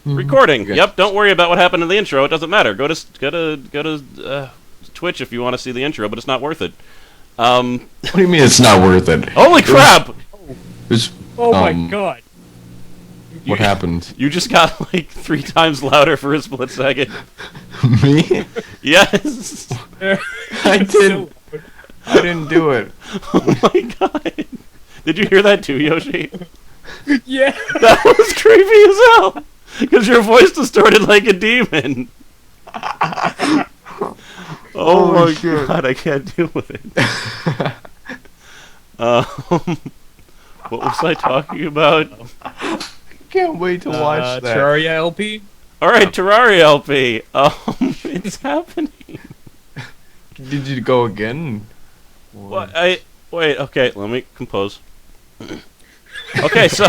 Recording. Okay. Yep. Don't worry about what happened in the intro. It doesn't matter. Go to Twitch if you want to see the intro, but it's not worth it. What do you mean it's not worth it? Holy crap! Oh my god. What happened? You just got like 3 times louder for a split second. Me? Yes. I didn't do it. Oh my god. Did you hear that too, Yoshi? Yeah. That was creepy as hell. Because your voice distorted like a demon. Oh my shit. god, I can't deal with it. What was I talking about? Can't wait to watch that. Terraria LP? Alright, Terraria LP. It's happening. Did you go again? What? Wait, okay, let me compose. Okay, so...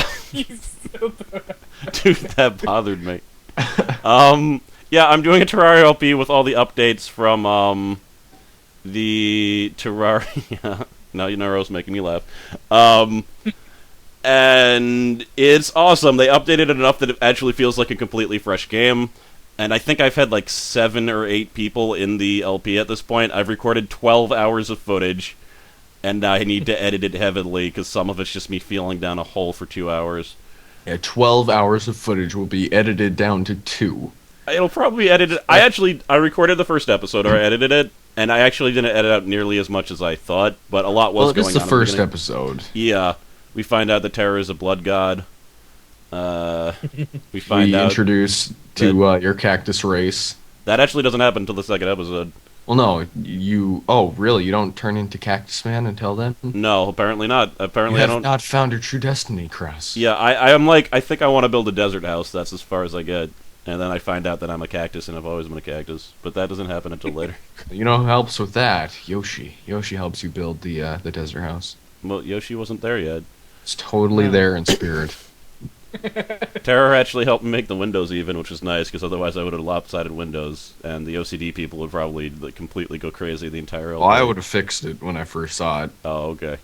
Dude, that bothered me. Yeah, I'm doing a Terraria LP with all the updates from, the Terraria... Now you know Rose making me laugh. And it's awesome. They updated it enough that it actually feels like a completely fresh game. And I think I've had like 7 or 8 people in the LP at this point. I've recorded 12 hours of footage, and I need to edit it heavily because some of it's just me feeling down a hole for 2 hours. Yeah, 12 hours of footage will be edited down to 2. It'll probably be edited. I recorded the first episode, or I edited it, and I actually didn't edit out nearly as much as I thought, but a lot was going on. Well, this is the first beginning. episode. Yeah. We find out that Terra is a blood god. We find We out introduce to your cactus race. that actually doesn't happen until the second episode. Well, no, you... Oh, really? You don't turn into Cactus Man until then? No, apparently not. Apparently You I have don't. not found your true destiny, Cross. Yeah, I'm like, I think I want to build a desert house. That's as far as I get. And then I find out that I'm a cactus, and I've always been a cactus. But that doesn't happen until later. You know who helps with that? Yoshi. Yoshi helps you build the desert house. Well, Yoshi wasn't there yet. It's totally there in spirit. Terra actually helped me make the windows even, which was nice, because otherwise I would have lopsided windows, and the OCD people would probably like, completely go crazy the entire Well, I LP. would have fixed it when I first saw it. Oh, okay.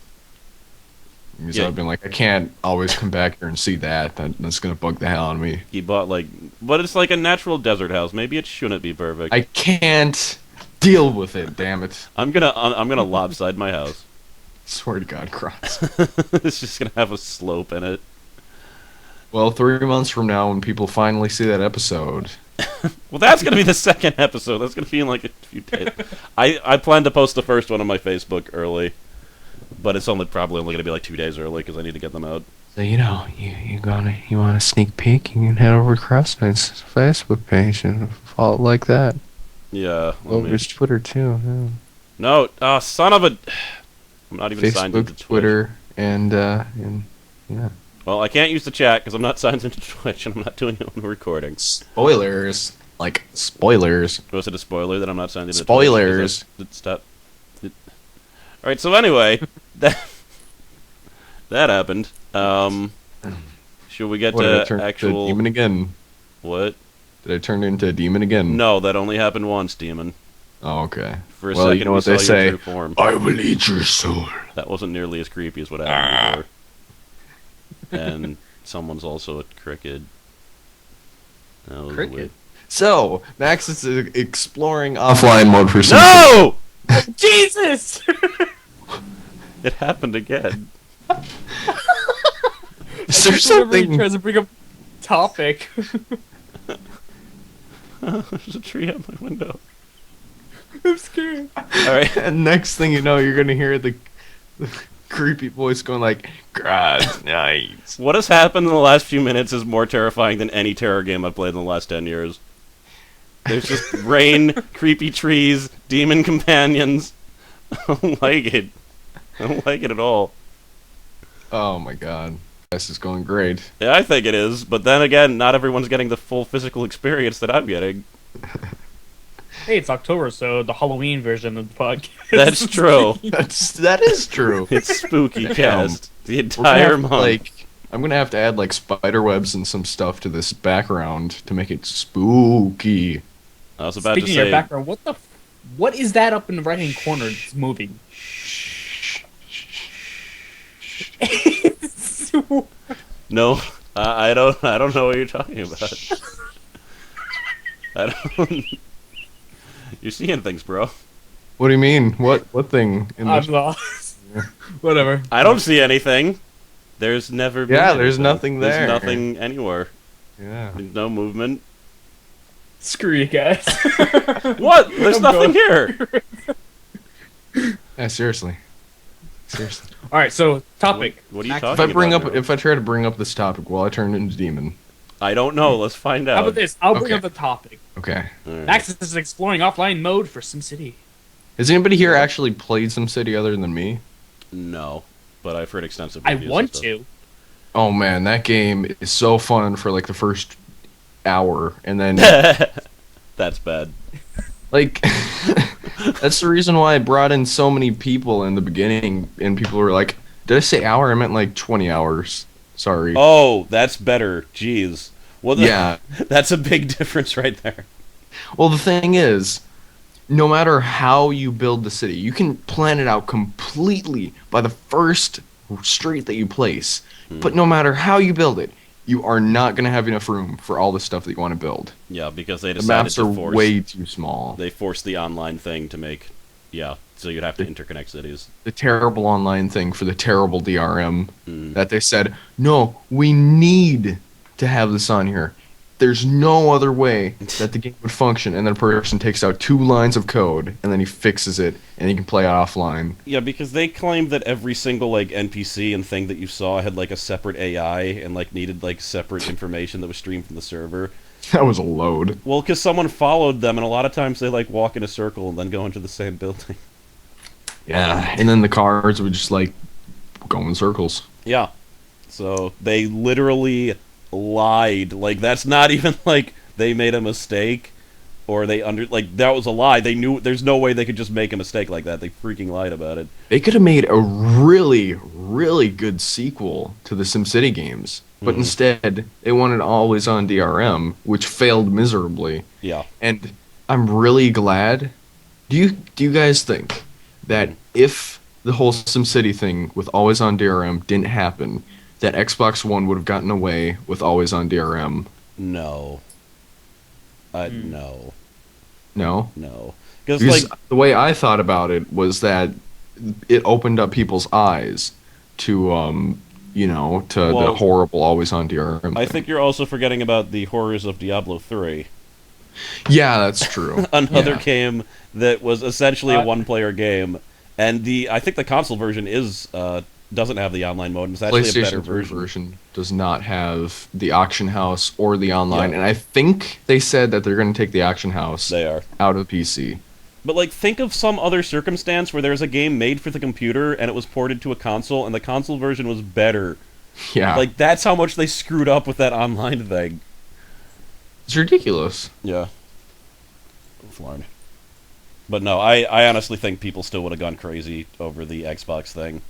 Because Yeah. I've been like, I can't always come back here and see that. That's going to bug the hell out of me. He bought like, but it's like a natural desert house. Maybe it shouldn't be perfect. I can't deal with it, damn it. I'm gonna lopside my house. Swear to God, Cross. It's just gonna have a slope in it. Well, 3 months from now, when people finally see that episode... Well, that's gonna be the second episode. That's gonna be in like a few days. I plan to post the first one on my Facebook early, but it's probably only gonna be like 2 days early because I need to get them out. So, you know, you want a sneak peek, you can head over to CrossKnights' Facebook page and follow it like that. Yeah. Over his Twitter, too. Yeah. No, son of a. I'm not even signed into Facebook, Twitch. Twitter, and yeah. Well, I can't use the chat because I'm not signed into Twitch and I'm not doing it when we're recording. Spoilers. Like, spoilers. Was it a spoiler that I'm not signed into Spoilers. Twitch? Stop. Alright, so anyway, that happened. Should we get What, did I to turn into actual... a demon again? What? Did I turn into a demon again? No, that only happened once, demon. Oh, okay. For a Well, second, you know we what saw they your say. true form. I will eat your soul. That wasn't nearly as creepy as what happened before. And someone's also a cricket. That was Cricket? weird. So, Max is exploring offline mode for some... No! Jesus! It happened again. Is there Whenever he something... tries to bring up topic. There's a tree out my window. I'm scared. Alright. And next thing you know, you're gonna hear the creepy voice going like, "God, nice." What has happened in the last few minutes is more terrifying than any terror game I've played in the last 10 years. There's just rain, creepy trees, demon companions. I don't like it. I don't like it at all. Oh my God, this is going great. Yeah, I think it is, but then again, not everyone's getting the full physical experience that I'm getting. Hey, it's October, so the Halloween version of the podcast. That's true. That is true. It's spooky Damn. cast. The We're gonna entire have to, month. like, I'm gonna have to add like spider webs and some stuff to this background to make it spooky. I was about Speaking to of your say... background, what is that up in the right-hand corner that's moving? No, I don't know what you're talking about. I don't. You're seeing things, bro. What do you mean? What thing? In I'm this? lost. Whatever. I don't see anything. There's never been Yeah, there's anything. nothing there. There's nothing anywhere. Yeah. There's no movement. Screw you guys. What? There's I'm nothing going. here. Yeah, seriously. Seriously. All right, so topic. What are you Act- talking about? If I try to bring up this topic, will I turn into demon? I don't know. Let's find out. How about this? I'll bring Okay. up the topic. Okay. Alright. Access is exploring offline mode for SimCity. Has anybody here actually played SimCity other than me? No, but I've heard extensive I reviews and want stuff. to. Oh man, that game is so fun for like the first hour, and then That's bad. like that's the reason why I brought in so many people in the beginning, and people were like, "Did I say hour? I meant like 20 hours." Sorry. Oh, that's better. Jeez. Well, Yeah. that's a big difference right there. Well, the thing is, no matter how you build the city, you can plan it out completely by the first street that you place. But no matter how you build it, you are not going to have enough room for all the stuff that you want to build. Yeah, because they The decided maps are to force. way too small. They forced the online thing to make. Yeah, so you'd have to interconnect cities. The terrible online thing for the terrible DRM Mm. that they said, no, we need to have this on here. There's no other way that the game would function. And then a person takes out 2 lines of code, and then he fixes it, and he can play it offline. Yeah, because they claimed that every single like NPC and thing that you saw had like a separate AI and like needed like separate information that was streamed from the server. That was a load. Well, because someone followed them, and a lot of times they like walk in a circle and then go into the same building. Yeah, and then the cars would just like go in circles. Yeah. So they literally lied. Like that's not even like they made a mistake or they that was a lie. They knew there's no way they could just make a mistake like that. They freaking lied about it. They could have made a really, really good sequel to the SimCity games, but instead they wanted always on DRM, which failed miserably. Yeah. And I'm really glad. Do you guys think that if the whole SimCity thing with always on DRM didn't happen, that Xbox One would have gotten away with always on DRM? No. No. No? No. Because Because like the way I thought about it was that it opened up people's eyes to the Well, horrible always on DRM I thing. think you're also forgetting about the horrors of Diablo 3. Yeah, that's true. Another Yeah. game that was essentially a one-player game, and I think the console version doesn't have the online mode. And it's actually a better PlayStation 3 version. version does not have the auction house or the online, Yeah. and I think they said that they're going to take the auction house They are. out of PC. But like, think of some other circumstance where there's a game made for the computer and it was ported to a console, and the console version was better. Yeah, Like that's how much they screwed up with that online thing. it's ridiculous. Yeah. Flarn. But no, I honestly think people still would have gone crazy over the Xbox thing.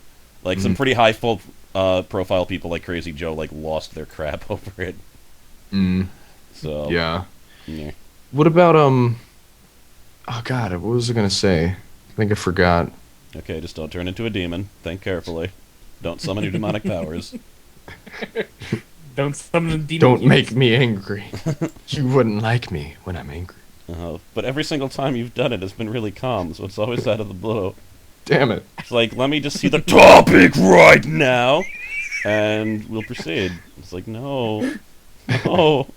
Like some pretty high profile people like Crazy Joe like lost their crap over it. Mm, So yeah. yeah. What about Oh God, what was I gonna say? I think I forgot. Okay, just don't turn into a demon. Think carefully. Don't summon your demonic powers. Don't summon the demon. Don't make me angry. You wouldn't like me when I'm angry. But every single time you've done it, it's been really calm, so it's always out of the blue. Damn it. It's like, let me just see the topic right now, and we'll proceed. It's like, no. No.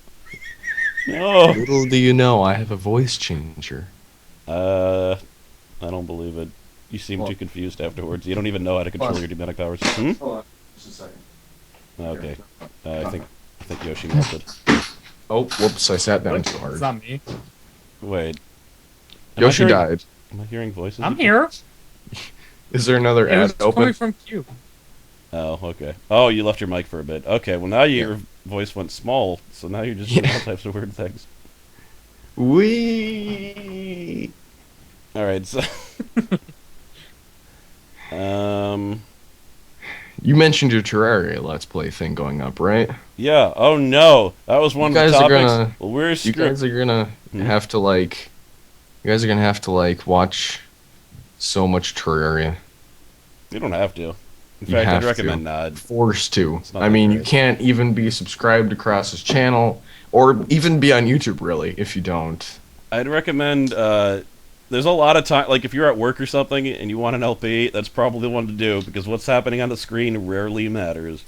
No. Little do you know, I have a voice changer. I don't believe it. You seem too confused afterwards. You don't even know how to control your demonic powers. Hmm? Hold on, just a second. Okay. I think Yoshi melted. Oh, whoops! I sat down too It's hard. not me. Wait. Yoshi died. Am I hearing voices? I'm here. Is there another It was ad coming open? from Q. Oh, okay. Oh, you left your mic for a bit. Okay, well now your voice went small, so now you're just doing all types of weird things. Wee. Alright, so... You mentioned your Terraria Let's Play thing going up, right? Yeah, oh no! That was one You of the guys are topics. gonna- Well, we're You screwed. guys are gonna have to like. You guys are gonna have to like watch so much Terraria. You don't have to. In You fact, I'd have recommend to. not. Forced to. not I that mean, you great. can't even be subscribed to Cross's channel, or even be on YouTube, really, if you don't. I'd recommend. There's a lot of time. Like if you're at work or something and you want an LP, that's probably the one to do because what's happening on the screen rarely matters.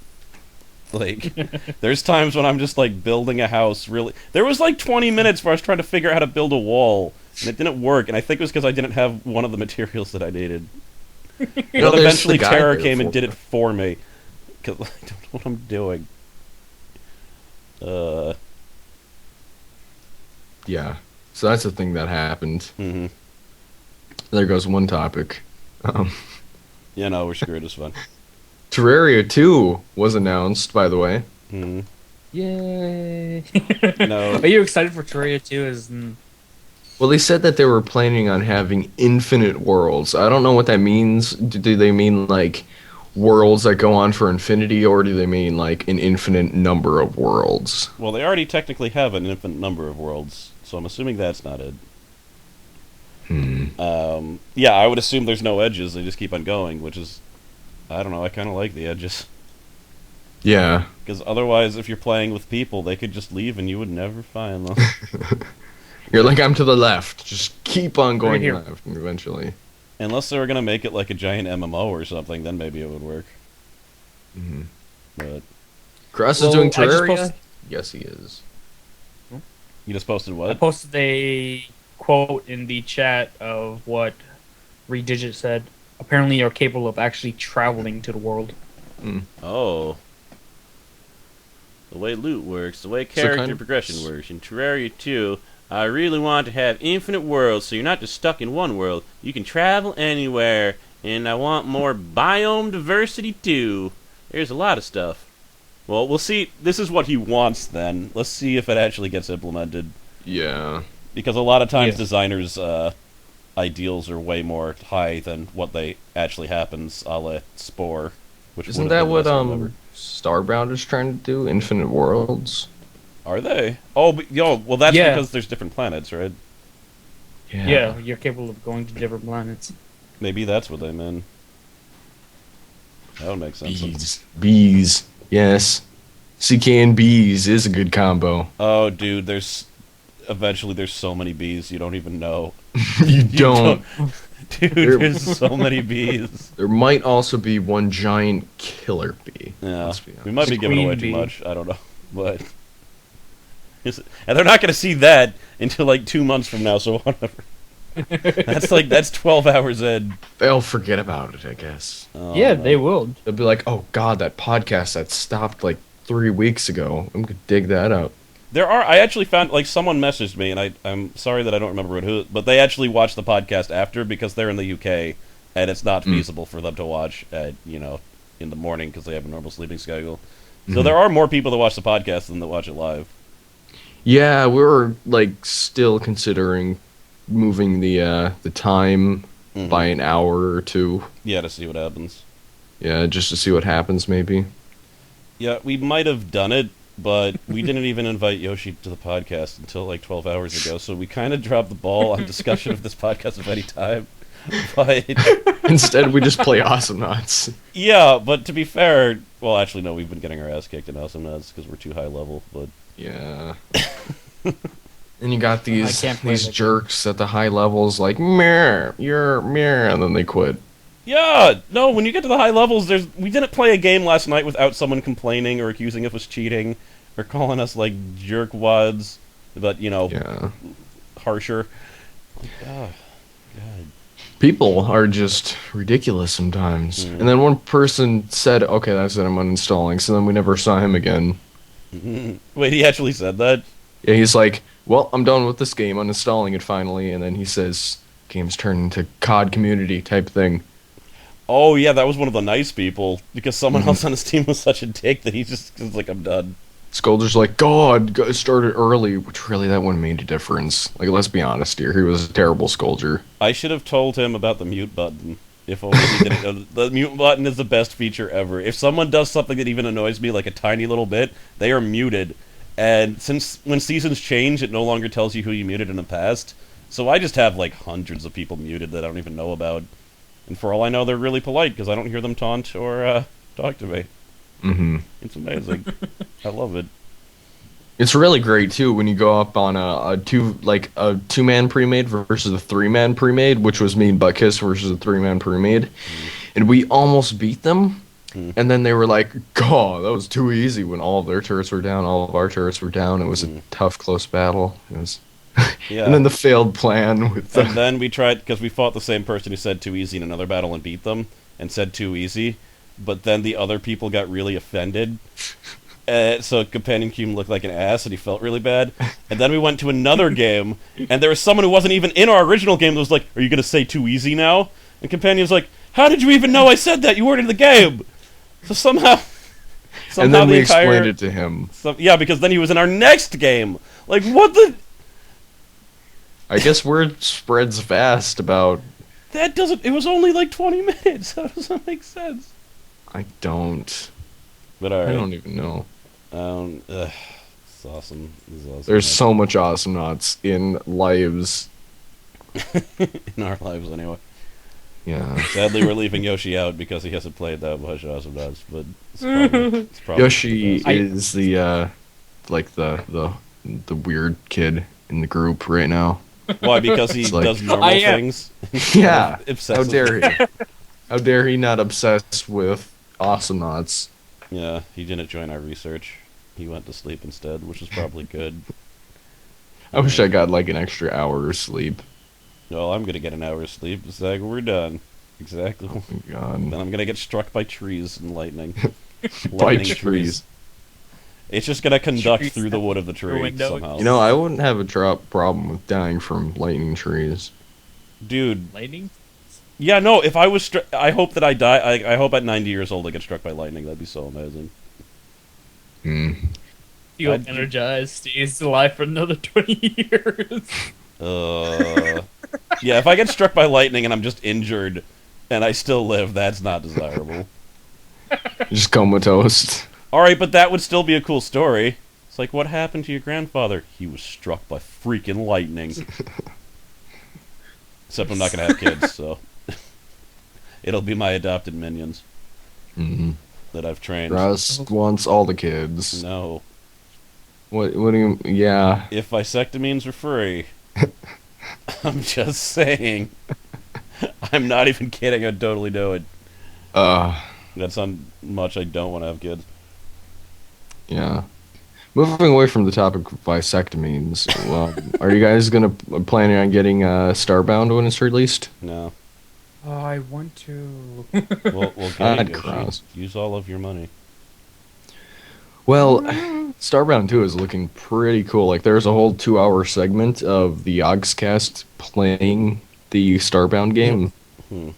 Like, there's times when I'm just like building a house. Really, there was like 20 minutes where I was trying to figure out how to build a wall and it didn't work. And I think it was because I didn't have one of the materials that I needed. You But know, there's eventually, the guy Terra there came and for did you. it for me because I don't know what I'm doing. Uh. Yeah. So that's the thing that happened. Mm-hmm. There goes one topic. Um, Yeah, no, we're screwed. It's fun. Terraria 2 was announced, by the way. Mm-hmm. Yay! No. Are you excited for Terraria 2? Well, they said that they were planning on having infinite worlds. I don't know what that means. Do they mean like worlds that go on for infinity, or do they mean like an infinite number of worlds? Well, they already technically have an infinite number of worlds, so I'm assuming that's not it. Yeah, I would assume there's no edges. They just keep on going, which is, I don't know. I kind of like the edges Yeah. because otherwise, if you're playing with people, they could just leave and you would never find them. You're like, I'm to the left. Just keep on going here. left, and eventually. Unless they were gonna make it like a giant MMO or something, then maybe it would work. Mm-hmm. But Cross Well, is doing I just Terraria? posted- Yes, he is. you just posted I what? posted a quote in the chat of what Redigit said. Apparently, you're capable of actually traveling to the world. Oh. The way loot works, the way character kind of- progression works. In Terraria 2, I really want to have infinite worlds, so you're not just stuck in one world. You can travel anywhere, and I want more biome diversity too. There's a lot of stuff. Well, we'll see. This is what he wants then. Let's see if it actually gets implemented. Yeah. Because a lot of times Yeah. designers' ideals are way more high than what they actually happens, a la Spore. Which Isn't would've that been the what best one ever. Starbound is trying to do? Infinite worlds? Are they? Oh, but, well, that's Yeah. because there's different planets, right? Yeah, you're capable of going to different planets. Maybe that's what they meant. That would make sense. Bees. Yes. CK and bees is a good combo. Oh, dude, eventually there's so many bees you don't even know. You don't. Dude, There- there's so many bees. There might also be one giant killer bee. Yeah, Let's be we honest. might be The giving queen away too bee. much. I don't know, but and they're not going to see that until like 2 months from now. So whatever. That's 12 hours in. They'll forget about it, I guess. Oh, Yeah, man. they will. They'll be like, oh god, that podcast that stopped like 3 weeks ago. I'm gonna dig that up. I actually found, like, someone messaged me, and I'm sorry that I don't remember who, but they actually watched the podcast after because they're in the UK, and it's not feasible for them to watch at, in the morning because they have a normal sleeping schedule. So there are more people that watch the podcast than that watch it live. Yeah, we were like still considering moving the time Mhm. by an hour or two. Yeah, to see what happens. Yeah, just to see what happens maybe. Yeah, we might have done it, but we didn't even invite Yoshi to the podcast until like 12 hours ago, so we kind of dropped the ball on discussion of this podcast of any time. But Instead we just play Awesome Knots. yeah, but to be fair, well, actually no, we've been getting our ass kicked in Awesome Nuts because we're too high level. But Yeah. And you got these I can't play these that game. jerks at the high levels like mirror, you're mirror, and then they quit. yeah, no, when you get to the high levels, we didn't play a game last night without someone complaining or accusing us of cheating or calling us like jerkwads, but Yeah. harsher. Like, oh, God. People are just ridiculous sometimes. Mm. And then one person said, okay, that's it, I'm uninstalling. So then we never saw him again. Wait, he actually said that? Yeah, he's like, well, I'm done with this game, uninstalling it finally. And then he says, game's turned into COD community type thing. Oh, yeah, that was one of the nice people, because someone else on his team was such a dick that he just was like, I'm done. Scolders like, God, it started early, which really that wouldn't make a difference. Like, let's be honest here, he was a terrible Scolder. I should have told him about the mute button. If only he didn't know. The mute button is the best feature ever. If someone does something that even annoys me like a tiny little bit, they are muted. And since when seasons change, it no longer tells you who you muted in the past. So I just have like hundreds of people muted that I don't even know about. And for all I know, they're really polite because I don't hear them taunt or talk to me. Mm-hmm. It's amazing. I love it. It's really great too when you go up on a two-man pre-made versus a three-man pre-made, which was me and Buttkiss versus a three-man pre-made, and we almost beat them. And then they were like, "God, that was too easy." When all of their turrets were down, all of our turrets were down. It was a tough, close battle. It was, Yeah. and then the failed plan with And then we tried, because we fought the same person who said too easy in another battle and beat them, and said too easy. But then the other people got really offended. So Companion Cube looked like an ass, and he felt really bad. And then we went to another game, and there was someone who wasn't even in our original game that was like, "Are you going to say too easy now?" And Companion's like, "How did you even know I said that? You weren't in the game." So somehow and then the we entire, explained it to him. yeah, because then he was in our next game. Like, what the... I guess word spreads fast about... That doesn't... It was only like 20 minutes. How does that make sense? I don't... But alright. I don't even know. It's awesome. This is awesome. There's so much awesome knots in lives. in our lives, anyway. Yeah. Sadly, we're leaving Yoshi out because he hasn't played that much Awesome Knots, but it's probably Yoshi is the the weird kid in the group right now. Why? Because he like- does normal things? Yeah. How Obsessive. dare he? How dare he not obsessed with awesome knots? Yeah, he didn't join our research. He went to sleep instead, which is probably good. I wish I got like an extra hour of sleep. Well, I'm gonna get an hour's sleep. Exactly, we're done. Exactly. Oh my God. Then I'm gonna get struck by trees and lightning. By Lightning trees. It's just gonna conduct Trees through the wood of the through tree windows. somehow. You know, I wouldn't have a problem with dying from lightning trees. Dude, Lightning? yeah, no. If I was, I hope that I die. I hope at 90 years old I get struck by lightning. That'd be so amazing. Hmm. Feel I'd- energized, stays alive for another 20 years. Yeah, if I get struck by lightning and I'm just injured and I still live, that's not desirable. Just comatose. Alright, but that would still be a cool story. It's like, what happened to your grandfather? He was struck by freaking lightning. Except I'm not gonna have kids, so... It'll be my adopted minions Mm-hmm. that I've trained. Russ wants all the kids. No. What do you... Yeah. If vasectomies are free... I'm just saying. I'm not even kidding, I'd totally do it. That's how much I don't want to have kids. Yeah. Moving away from the topic of vasectomies, are you guys planning on getting Starbound when it's released? No. Oh, I want to. We'll get I'd it, Yoshi. cross. Use all of your money. Well, Starbound 2 is looking pretty cool. Like, there's a whole 2-hour segment of the Yogscast playing the Starbound game. Hmm.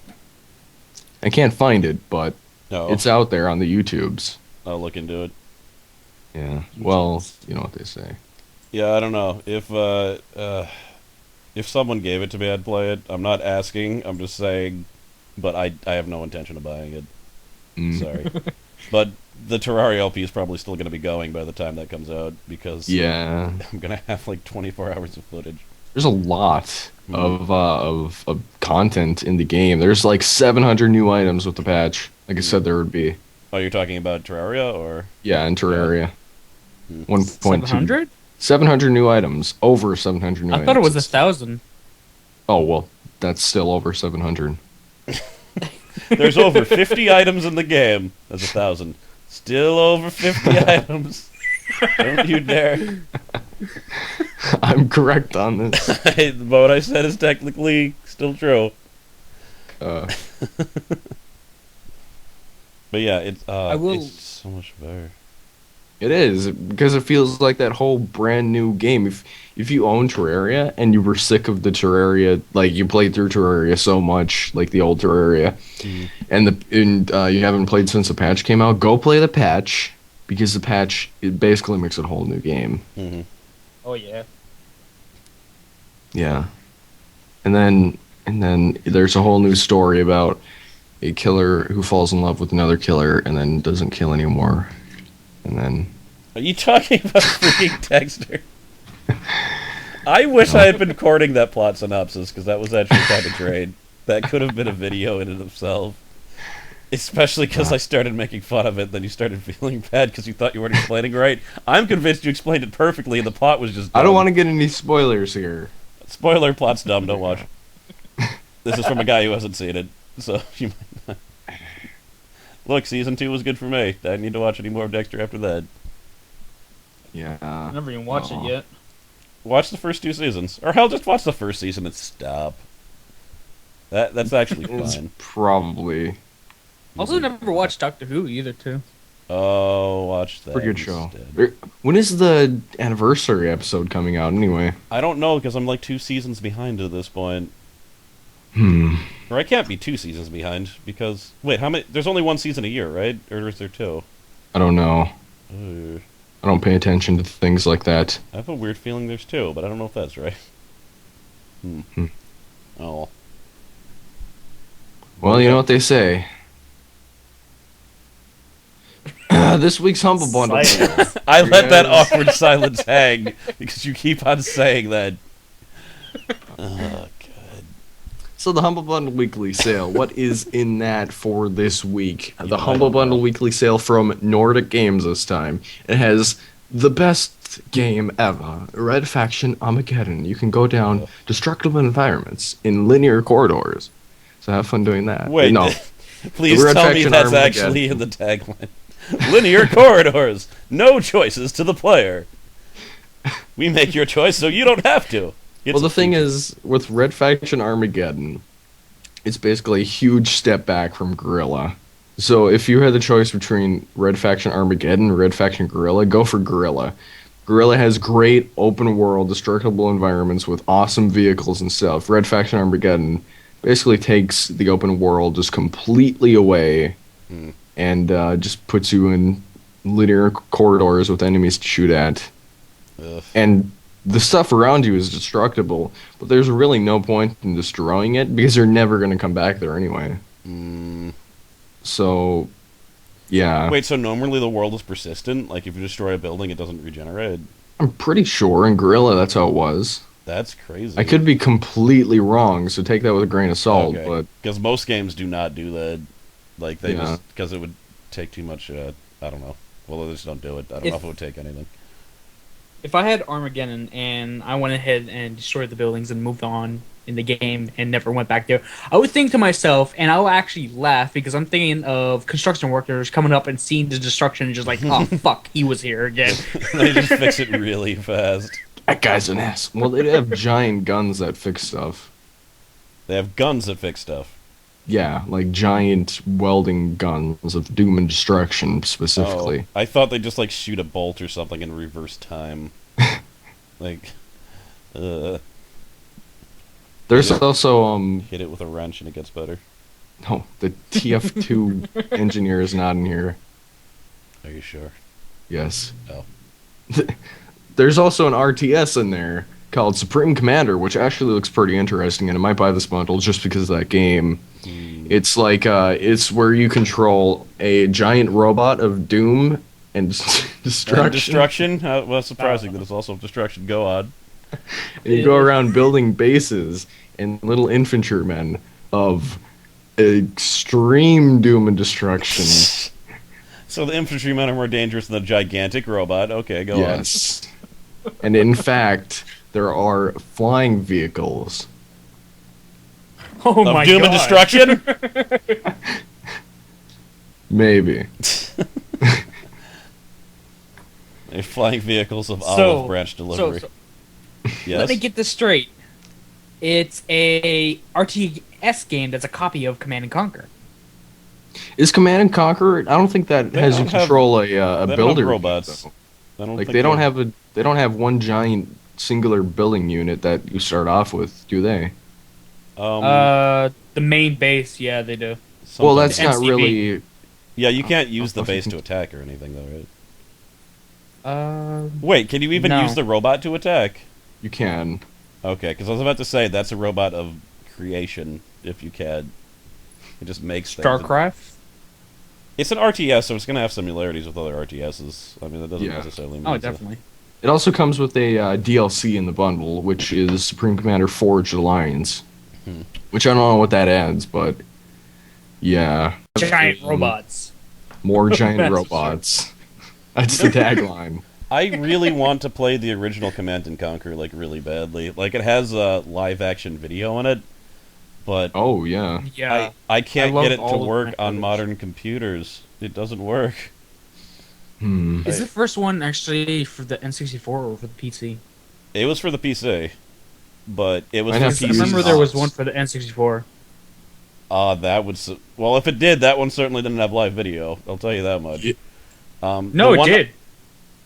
I can't find it, but No, it's out there on the YouTubes. I'll look into it. Yeah. Well, you know what they say. Yeah, I don't know. If someone gave it to me, I'd play it. I'm not asking, I'm just saying, but I have no intention of buying it. Mm. Sorry. But the Terraria LP is probably still going to be going by the time that comes out, because Yeah. I'm going to have like 24 hours of footage. There's a lot of content in the game. There's like 700 new items with the patch. Like I said, there would be. Oh, you're talking about Terraria, or? Yeah, in Terraria. Hmm. 1.2. 700? 700 new items. Over 700 new items. I thought it was 1,000. Oh, well, that's still over 700. There's over 50 items in the game. That's 1,000. Still over 50 items. Don't you dare. I'm correct on this. What I said is technically still true. Uh, But yeah, it's will- it's so much better. it is, because it feels like that whole brand new game. If you own Terraria and you were sick of the Terraria, like you played through Terraria so much, like the old Terraria, and you haven't played since the patch came out, go play the patch, because the patch, it basically makes it a whole new game. Mm-hmm. Oh, yeah. Yeah. And then there's a whole new story about a killer who falls in love with another killer and then doesn't kill anymore. And then Are you talking about freaking Dexter? I wish I had been recording that plot synopsis, because that was actually kind of great. That could have been a video in and of itself. Especially because I started making fun of it, then you started feeling bad because you thought you weren't explaining right. I'm convinced you explained it perfectly, and the plot was just dumb. I don't want to get any spoilers here. Spoiler, plot's dumb, don't watch. This is from a guy who hasn't seen it, so you might not. Look, season 2 was good for me. I didn't need to watch any more of Dexter after that. Yeah. I never even watched it yet. Watch the first 2 seasons. Or hell, just watch the first season and stop. That's actually It's fine. probably Also, never watched Doctor Who either, too. Oh, watch that. a pretty good show. instead. When is the anniversary episode coming out anyway? I don't know, because I'm like 2 seasons behind at this point. Or I can't be 2 seasons behind, because... Wait, how many... There's only 1 season a year, right? Or is there 2? I don't know. Ugh. I don't pay attention to things like that. I have a weird feeling there's 2, but I don't know if that's right. Oh. Well, you know what they say. This week's Humble Bundle. Silence. I let that Yes. awkward silence hang, because you keep on saying that. Oh, God. So the Humble Bundle Weekly Sale, what is in that for this week? The know, I Humble don't know. Bundle Weekly Sale from Nordic Games this time. It has the best game ever, Red Faction Armageddon. You can go down destructible environments in linear corridors. So have fun doing that. Wait, No, please The Red tell me Faction that's Armageddon. actually in the tagline. Linear corridors, no choices to the player. We make your choice so you don't have to. It's well, the a thing feature. is, with Red Faction Armageddon, it's basically a huge step back from Guerrilla. So if you had the choice between Red Faction Armageddon and Red Faction Guerrilla, go for Guerrilla. Guerrilla has great open world, destructible environments with awesome vehicles and stuff. Red Faction Armageddon basically takes the open world just completely away and just puts you in linear corridors with enemies to shoot at. Ugh. And the stuff around you is destructible, but there's really no point in destroying it because you're never going to come back there anyway. So, yeah. Wait, so normally the world is persistent? Like if you destroy a building, it doesn't regenerate? I'm pretty sure in Guerrilla that's how it was. That's crazy. I could be completely wrong, so take that with a grain of salt, but because most games do not do that. Like they Yeah. just because it would take too much. I don't know. Well, they just don't do it. I don't know if it would take anything. If I had Armageddon and I went ahead and destroyed the buildings and moved on in the game and never went back there, I would think to myself, and I would actually laugh because I'm thinking of construction workers coming up and seeing the destruction and just like, oh fuck, he was here again. They just fix it really fast. that guy's an ass. Well, they have giant guns that fix stuff. They have guns that fix stuff. Yeah, like giant welding guns of doom and destruction specifically. Oh, I thought they just like shoot a bolt or something in reverse time. Like, There's Yeah. also hit it with a wrench and it gets better. no, the TF2 engineer is not in here. Are you sure? Yes. Oh. There's also an RTS in there called Supreme Commander, which actually looks pretty interesting, and I might buy this bundle just because of that game. It's like it's where you control a giant robot of doom and destruction. Destruction? Well, surprising that it's also destruction. Go on. And you go around building bases and little infantrymen of extreme doom and destruction. So the infantrymen are more dangerous than the gigantic robot. Okay, go on. Yes. And in fact, there are flying vehicles. Oh Of my doom god. and destruction? Maybe. They're flying vehicles of So- olive branch delivery. so Yes? let me get this straight. It's a RTS game that's a copy of Command and Conquer. Is Command and Conquer? I don't think that They has you don't have- control a they don't have builder. robots. though. I don't Like think they don't have one giant singular building unit that you start off with, do they? The main base, yeah, they do. Well, sometimes- that's not MCB. really. Yeah, you can't use the base to attack or anything, though, right? Uh, Wait, can you even No. use the robot to attack? You can. Okay, because I was about to say that's a robot of creation, if you can. It just makes things. StarCraft. It's an RTS, so it's going to have similarities with other RTSs. I mean, that doesn't Yeah. necessarily mean Oh, it's a- definitely. It also comes with a DLC in the bundle, which is Supreme Commander Forged Alliance. which I don't know what that adds, but yeah, Giant Um, robots. more giant That's for robots. That's the tagline. I really want to play the original Command and Conquer like really badly. Like it has a live action video in it, but Oh yeah. Yeah. I can't love get it to all of work my on footage. modern computers. It doesn't work. Hmm. Is the first one actually for the N64 or for the PC? It was for the PC, but it was Might for have to I use remember PCs. there was mods. one for the N64. That would well, if it did, that one certainly didn't have live video. I'll tell you that much. Yeah. No, The it one- did.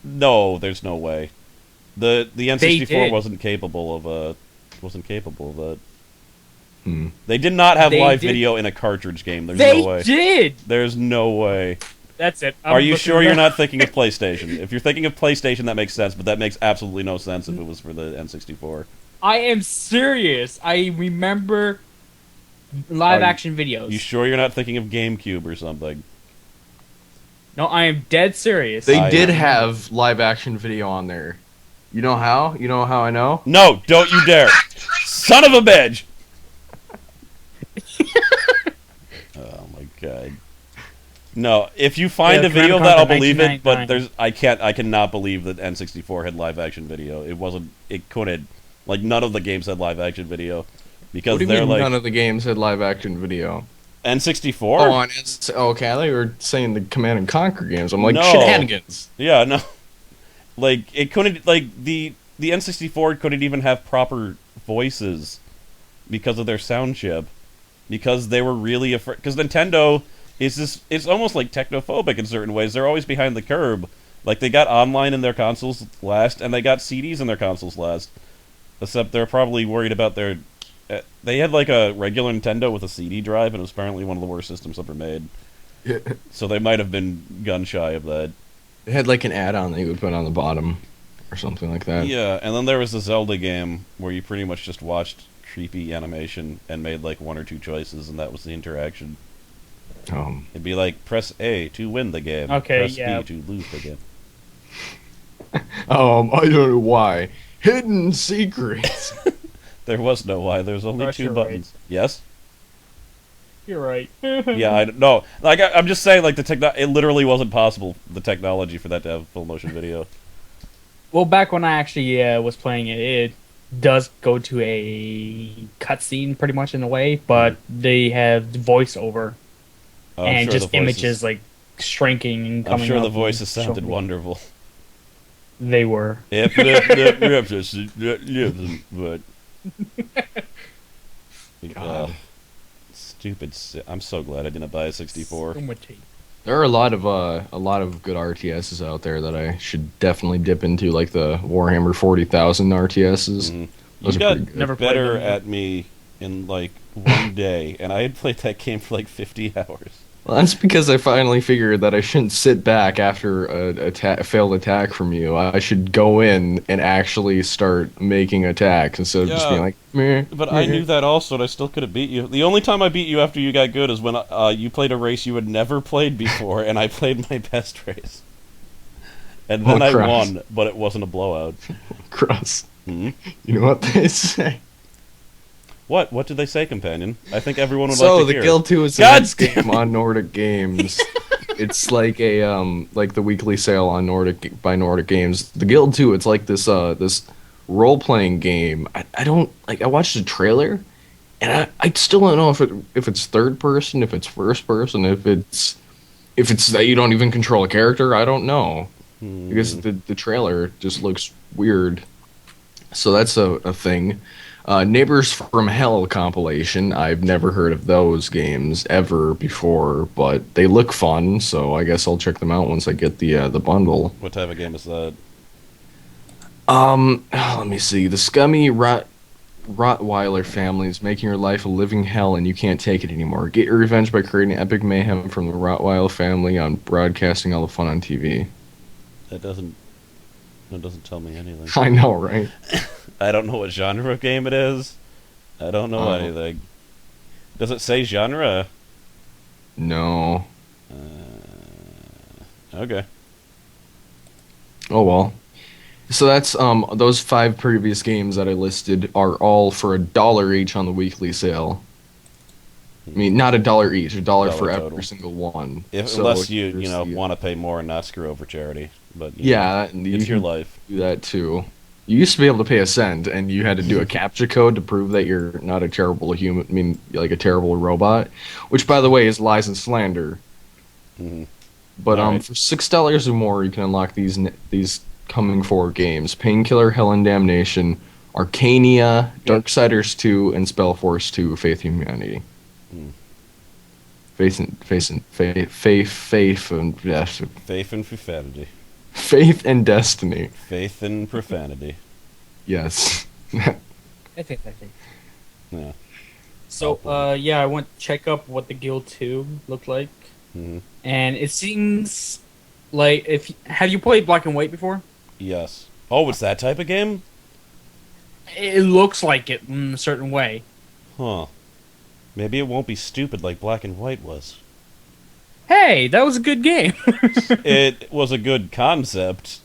No, there's no way. The N64 did. wasn't capable of that. Hmm. They did not have They live did. video in a cartridge game. There's They no way. did. There's no way. That's it. Are you sure you're not thinking of PlayStation? If you're thinking of PlayStation, that makes sense, but that makes absolutely no sense if it was for the N64. I am serious. I remember live action videos. You sure you're not thinking of GameCube or something? No, I am dead serious. They I- did have live action video on there. You know how? You know how I know? No, don't you dare! Son of a bitch! Oh my god. No, if you find Yeah, a video of Command that, I'll Conquer believe it. But 1999. I cannot believe that N64 had live action video. It wasn't. It couldn't. Like none of the games had live action video because What do you they're mean like none of the games had live action video? N64. Oh, and okay, I thought you were saying the Command and Conquer games. I'm like, No. shenanigans. Yeah, no. Like it couldn't. Like the N64 couldn't even have proper voices because of their sound chip. Because they were really afraid. Because Nintendo is this. It's almost like technophobic in certain ways. They're always behind the curb. Like they got online in their consoles last, and they got CDs in their consoles last. Except they're probably worried about their. They had like a regular Nintendo with a CD drive, and it was apparently one of the worst systems ever made. So they might have been gun shy of that. They had like an add-on that you would put on the bottom, or something like that. Yeah, and then there was the Zelda game where you pretty much just watched creepy animation and made like one or two choices, and that was the interaction. It'd be like press A to win the game. Okay, press yeah. B to lose the game. I don't know why. Hidden secrets. There was no why. There's only Gosh, two you're buttons. Yes. You're right. Yeah, I no. Like I'm just saying, like it literally wasn't possible. The technology for that to have full motion video. Well, back when I actually was playing it, it does go to a cutscene pretty much in a way, but they have voiceover I'm and sure just the voices- immages like shrinking and I'm coming sure up the and voices sounded showing- wonderful. They were. But God. stupid. I'm so glad I didn't buy a 64. So much hate. There are a lot of good RTSs out there that I should definitely dip into, like the Warhammer 40,000 RTSs. Mhm. Those You are got pretty good. Never played better them yet. at me in like one day, and I had played that game for like 50 hours. Well, that's because I finally figured that I shouldn't sit back after a failed attack from you. I should go in and actually start making attacks instead of just Yeah, being like, meh. But I meh." knew that also, and I still could have beat you. The only time I beat you after you got good is when you played a race you had never played before, and I played my best race. And then Oh, I crap. won, but it wasn't a blowout. Cross. Hmm? You know what they say? What? What did they say, companion? I think everyone would So like to the hear. Guild 2 is the God next damn game on Nordic Games. It's like a like the weekly sale on Nordic Games. The Guild 2, it's like this this role playing game. I don't like. I watched the trailer, and I still don't know if it's third person, if it's first person, if it's that you don't even control a character. I don't know because the trailer just looks weird. So that's a thing. Neighbors from Hell compilation. I've never heard of those games ever before, but they look fun, so I guess I'll check them out once I get the bundle. What type of game is that? Let me see. The scummy Rottweiler family is making your life a living hell, and you can't take it anymore. Get your revenge by creating epic mayhem from the Rottweiler family on broadcasting all the fun on TV. That doesn't tell me anything. I know, right? I don't know what genre of game it is. I don't know Oh. anything. Does it say genre? No. Okay. Oh well. So that's those 5 previous games that I listed are all for $1 each on the weekly sale. I mean, not $1 each, $1 Dollar for total. every single one. If, So unless you here's the, want to pay more and not screw over charity, but yeah, and you it's your can life. do that too. You used to be able to pay a cent, and you had to do a captcha code to prove that you're not a terrible human. I mean, like a terrible robot, which, by the way, is lies and slander. Mhm. But Alright. for $6 or more, you can unlock these coming 4 games: Painkiller, Hell and Damnation, Arcania, Yep. Darksiders 2, and Spellforce 2: Faith and Humanity. Mm. Faith and yes, Faith and profanity. Faith and Destiny. Faith and profanity. Yes. I think. Yeah. So, yeah, I went to check up what the Guild 2 looked like, Hmm. and it seems like have you played Black and White before? Yes. Oh, it's that type of game? It looks like it in a certain way. Huh. Maybe it won't be stupid like Black and White was. Hey, that was a good game. It was a good concept.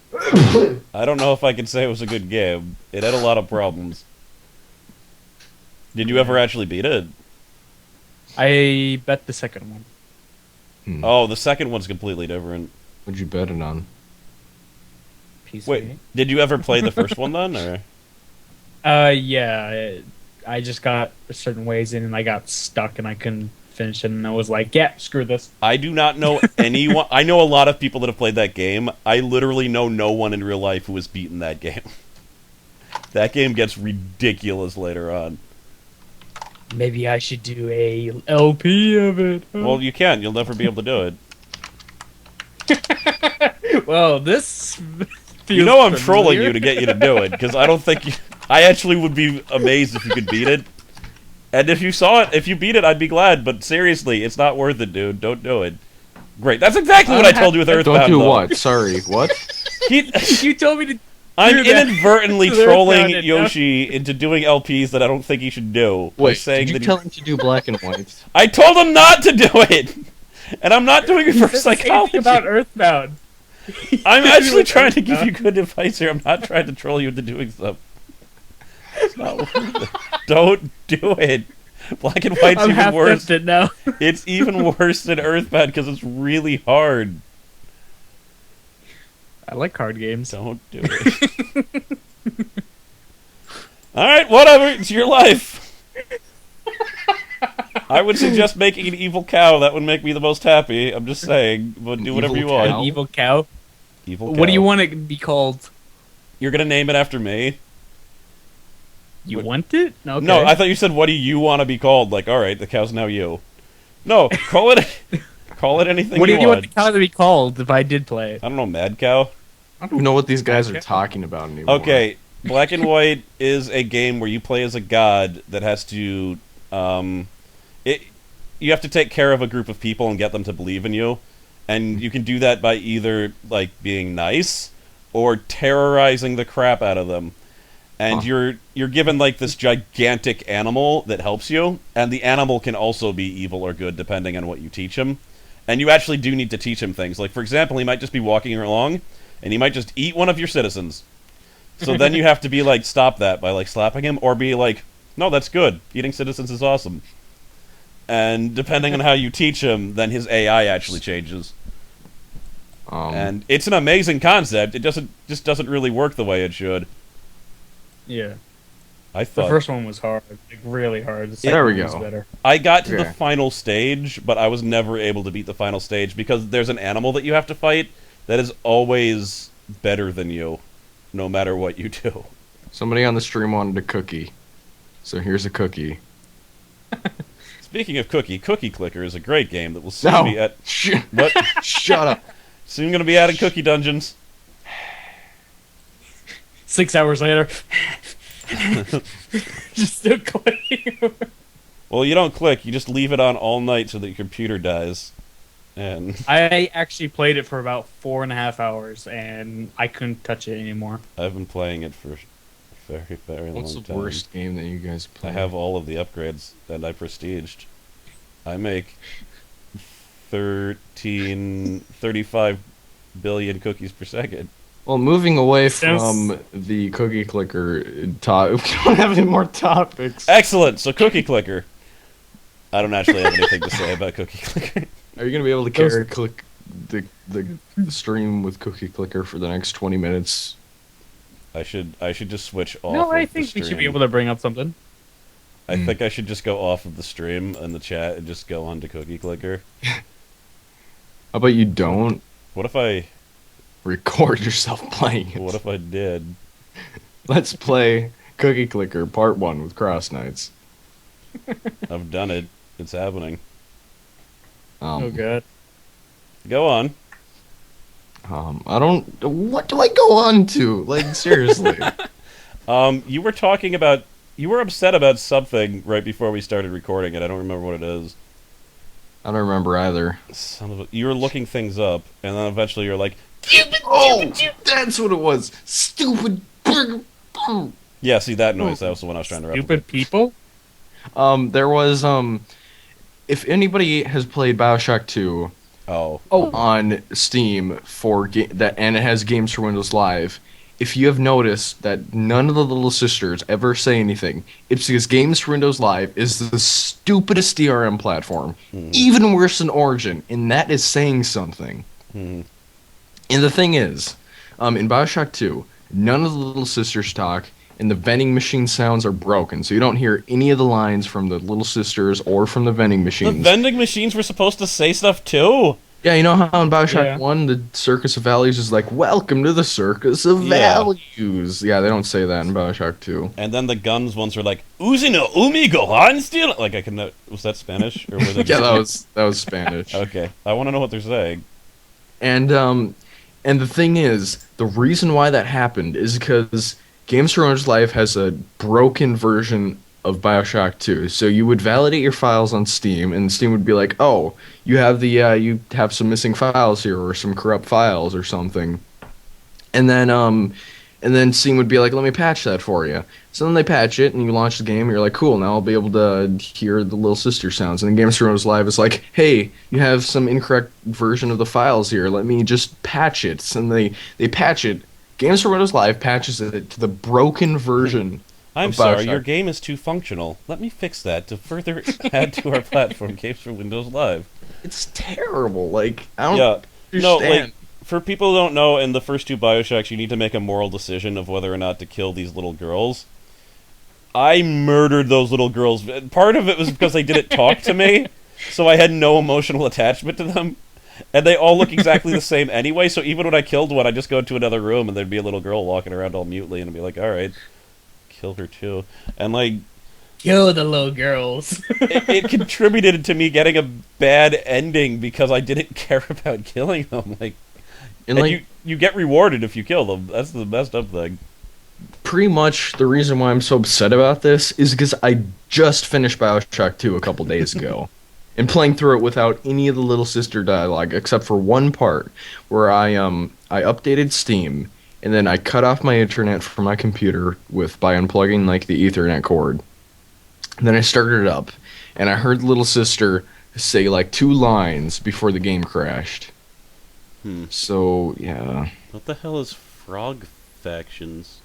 I don't know if I can say it was a good game. It had a lot of problems. Did you ever actually beat it? I bet the second one. Oh, the second one's completely different. What'd you bet it on? Wait, did you ever play the first one then, or? Yeah, I just got certain ways in and I got stuck and I couldn't finish it and I was like, yeah, screw this. I do not know anyone. I know a lot of people that have played that game. I literally know no one in real life who has beaten that game. That game gets ridiculous later on. Maybe I should do a LP of it. Well, you can. You'll never be able to do it. Well, this feels You know I'm trolling familiar. you to get you to do it, because I don't think you... I actually would be amazed if you could beat it. And if you saw it, if you beat it, I'd be glad, but seriously, it's not worth it, dude. Don't do it. Great. That's exactly what I told you with Earthbound, Don't do though. what? Sorry, what? He- You told me to. I'm do that. inadvertently Earthbound trolling enough. Yoshi into doing LPs that I don't think he should do. by Wait, saying did you that tell him to do black and white? I told him not to do it! And I'm not doing it You for said the same psychology. thing about Earthbound. I'm You actually were trying to give you Earthbound. good advice here. I'm not trying to troll you into doing stuff. It's not worth it. Don't do it. Black and White's I'm even half worse. tempted now. It's even worse than Earthbound because it's really hard. I like card games. Don't do it. Alright, whatever. It's your life. I would suggest making an evil cow. That would make me the most happy. I'm just saying. But do whatever you evil want. cow? An evil cow. Evil cow. What do you want it to be called? You're gonna name it after me? You What- want it? Okay. No, I thought you said, what do you want to be called? Like, alright, the cow's now you. No, call it... call it anything What do you want. want the cow to be called if I did play it? I don't know, Mad Cow? I don't even know what these guys are Okay. talking about anymore. Okay, Black and White is a game where you play as a god that has to, you have to take care of a group of people and get them to believe in you, and you can do that by either, like, being nice, or terrorizing the crap out of them. And Huh. you're given, like, this gigantic animal that helps you, and the animal can also be evil or good, depending on what you teach him. And you actually do need to teach him things. Like, for example, he might just be walking along, and he might just eat one of your citizens. So then you have to be like, stop that by like slapping him, or be like, no, that's good. Eating citizens is awesome. And depending on how you teach him, then his AI actually changes. And it's an amazing concept. It just doesn't really work the way it should. Yeah. I The thought first one was hard. Like, really hard. The second There we one was go. better. I got to the Okay. final stage, but I was never able to beat the final stage because there's an animal that you have to fight that is always better than you, no matter what you do. Somebody on the stream wanted a cookie, so here's a cookie. Speaking of Cookie Clicker is a great game that will soon No, be at. Sh- What? shut up. Soon going to be adding cookie dungeons. 6 hours later. Just still clicking. Well, you don't click. You just leave it on all night so that your computer dies. And I actually played it for about 4.5 hours, and I couldn't touch it anymore. I've been playing it for a very, very What's long the time. worst game that you guys I play? have all of the upgrades that I prestiged. I make 35 billion cookies per second. Well, moving away Sounds- from the cookie clicker top, we don't have any more topics. Excellent. So Cookie Clicker. I don't actually have anything to say about Cookie Clicker. Are you gonna be able to carry click the stream with cookie clicker for the next 20 minutes? I should just switch off. No, I of the think we should be stream. able to bring up something. I think I should just go off of the stream and the chat and just go on to Cookie Clicker. How about you don't What if I? record yourself playing it? What if I did? Let's play Cookie Clicker Part 1 with CrossKnights. I've done it. It's happening. Oh god. Go on. I don't. What do I go on to? Like, seriously. You were talking about. You were upset about something right before we started recording it. I don't remember what it is. I don't remember either. Son of a, you were looking things up, and then eventually you're like, Oh, that's what it was. Stupid. yeah, see that noise? That was the one I was trying to replicate. Stupid people? There was if anybody has played BioShock 2 Oh. on Steam for that, and it has games for Windows Live, if you have noticed that none of the little sisters ever say anything, it's because Games for Windows Live is the stupidest DRM platform, even worse than Origin, and that is saying something. Hmm. And the thing is, in BioShock 2, none of the little sisters talk, and the vending machine sounds are broken, so you don't hear any of the lines from the little sisters or from the vending The machines. vending machines were supposed to say stuff too. Yeah, you know how in BioShock Yeah. 1, the Circus of Values is like, welcome to the Circus of Yeah. Values. Yeah, they don't say that in BioShock 2. And then the guns ones were like, Uzi no umi gohan steal. Like I can. Was that Spanish or was it? Yeah, that was Spanish. Okay, I want to know what they're saying. And the thing is, the reason why that happened is because Games for Windows Live has a broken version of BioShock 2. So you would validate your files on Steam, and Steam would be like, "Oh, you have you have some missing files here, or some corrupt files, or something." And then Steam would be like, "Let me patch that for you." So then they patch it, and you launch the game, and you're like, "Cool, now I'll be able to hear the little sister sounds." And then Games for Windows Live is like, "Hey, you have some incorrect version of the files here. Let me just patch it." And they patch it. Games for Windows Live patches it to the broken version. I'm of sorry, BioShock. your game is too functional. Let me fix that to further add to our platform, Games for Windows Live. It's terrible. Like, I don't Yeah, no, understand. like for people who don't know, in the first two Bioshocks, you need to make a moral decision of whether or not to kill these little girls. I murdered those little girls. Part of it was because they didn't talk to me, so I had no emotional attachment to them. And they all look exactly the same anyway, so even when I killed one, I just go into another room and there'd be a little girl walking around all mutely, and I'd be like, alright, kill her too. And like, Kill the little girls. it contributed to me getting a bad ending because I didn't care about killing them. Like, and and like, you get rewarded if you kill them. That's the messed up thing. pretty much the reason why I'm so upset about this is because I just finished BioShock 2 a couple days ago. And playing through it without any of the little sister dialogue, except for one part where I updated Steam, and then I cut off my internet from my computer by unplugging like the Ethernet cord. And then I started it up, and I heard little sister say like 2 lines before the game crashed. So yeah, What the hell is frog factions?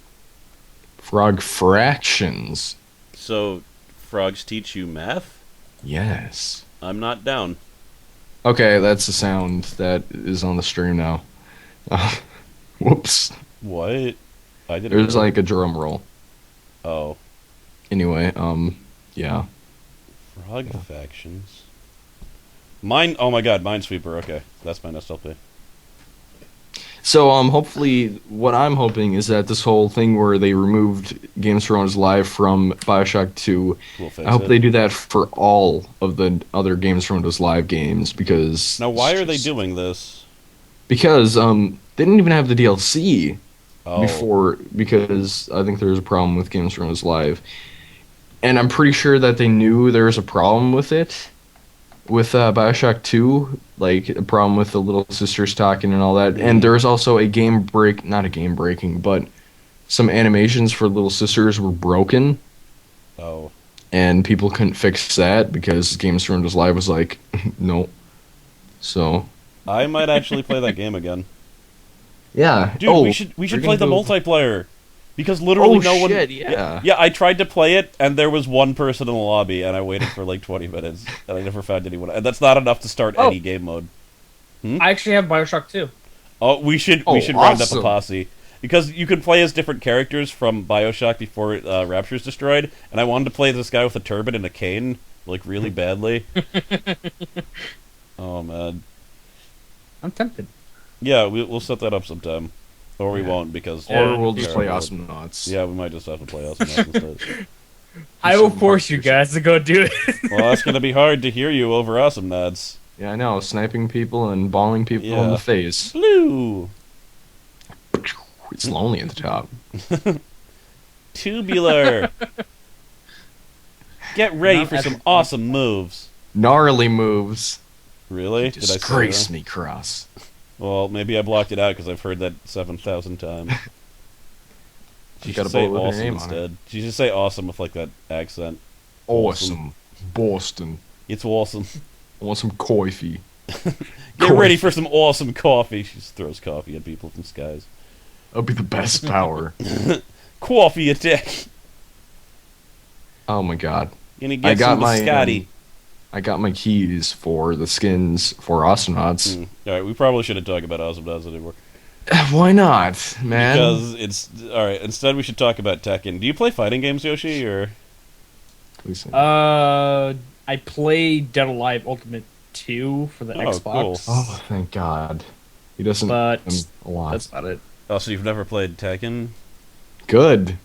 frog fractions. So, frogs teach you math? Yes. I'm not down. Okay, that's the sound that is on the stream now. Whoops. What? I didn't. There's like a drum roll. Oh, Anyway, yeah. frog factions. Mine. Oh my God, Minesweeper. Okay, that's my next LP. So, hopefully, what I'm hoping is that this whole thing where they removed Games for Windows Live from BioShock 2, We'll fix I hope it. they do that for all of the other Games for Windows Live games, because... Now, why it's are they just- doing this? Because, they didn't even have the DLC Oh, before, because I think there was a problem with Games for Windows Live. And I'm pretty sure that they knew there was a problem with it, with BioShock 2, like a problem with the little sisters talking and all that. And there was also a not a game breaking, but some animations for little sisters were broken, oh. and people couldn't fix that because Games for Windows Live was like, no. So, I might actually play that game again. Yeah. Dude, we should we're play the gonna go- multiplayer. Because literally no one... yeah. Yeah, I tried to play it, and there was one person in the lobby, and I waited for like 20 minutes, and I never found anyone. And that's not enough to start any game mode. I actually have Bioshock 2. Oh, we should round up a posse. Because you can play as different characters from Bioshock before Rapture's destroyed, and I wanted to play this guy with a turban and a cane, like, really badly. Oh, man. I'm tempted. Yeah, we'll set that up sometime. Or we won't, because... Or we'll just play terrible. Astronauts. Yeah, we might just have to play Astronauts instead. I will force you guys to go do it. Well, that's gonna be hard to hear you over Awesome Nods. Yeah, I know. Sniping people and balling people in the face. Blue! It's lonely at the top. Tubular! Get ready for some awesome moves. Gnarly moves. Really? Disgrace me, Cross. Well, maybe I blocked it out because I've heard that 7,000 times. You got a bullet with your name on it. You should say awesome with like that accent. Awesome. Boston. It's awesome. I want some coffee. Get ready for some awesome coffee. She just throws coffee at people from skies. That'll be the best power. Coffee attack. Oh my god. Gonna get some biscotti. I got my keys for the skins for Astronauts. Alright, we probably shouldn't talk about Awesome Nods anymore. Why not, man? Because it's... Alright, instead we should talk about Tekken. Do you play fighting games, Yoshi, or...? I played Dead or Alive Ultimate 2 for the Xbox. Cool. Oh, thank God. He doesn't But a lot. that's about it. Oh, so you've never played Tekken? Good.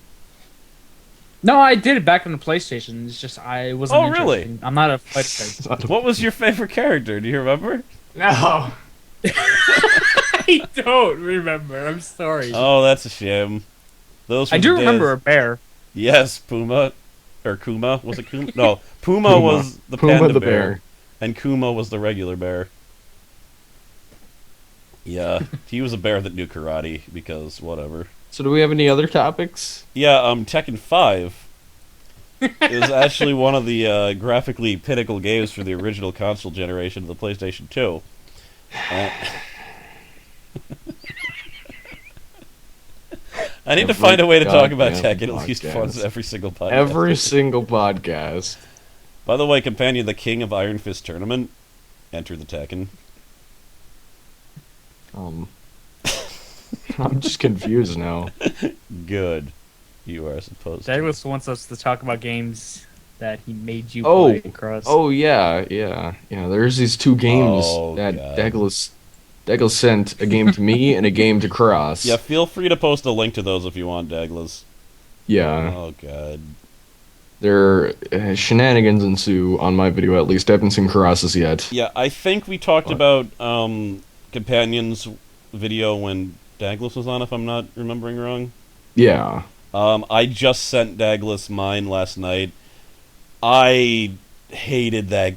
No, I did it back on the PlayStation. It's just I wasn't. Oh, really? interested. I'm not a fighter type. What was your favorite character? Do you remember? No. I don't remember. I'm sorry. Oh, that's a shame. Those I do remember a bear. Yes, Puma. Or Kuma. Was it Kuma? No, Puma was the panda bear. And Kuma was the regular bear. Yeah, he was a bear that knew karate, because whatever. So do we have any other topics? Yeah, Tekken 5 is actually one of the graphically pinnacle games for the original console generation of the PlayStation 2. I need to find a way to talk about Tekken at least once every single podcast. Every single podcast. By the way, companion, the King of Iron Fist Tournament, enter the Tekken. I'm just confused now. Good. You are supposed to. Douglas wants us to talk about games that he made you play across. Oh yeah. There's these two games that Douglas sent a game to me and a game to Cross. Yeah, feel free to post a link to those if you want, Douglas. Yeah. Oh god. There shenanigans ensue on my video, at least. I haven't seen Cross's yet. Yeah, I think we talked about Companion's video when Douglas was on, if I'm not remembering wrong. Yeah. I just sent Douglas mine last night. I hated that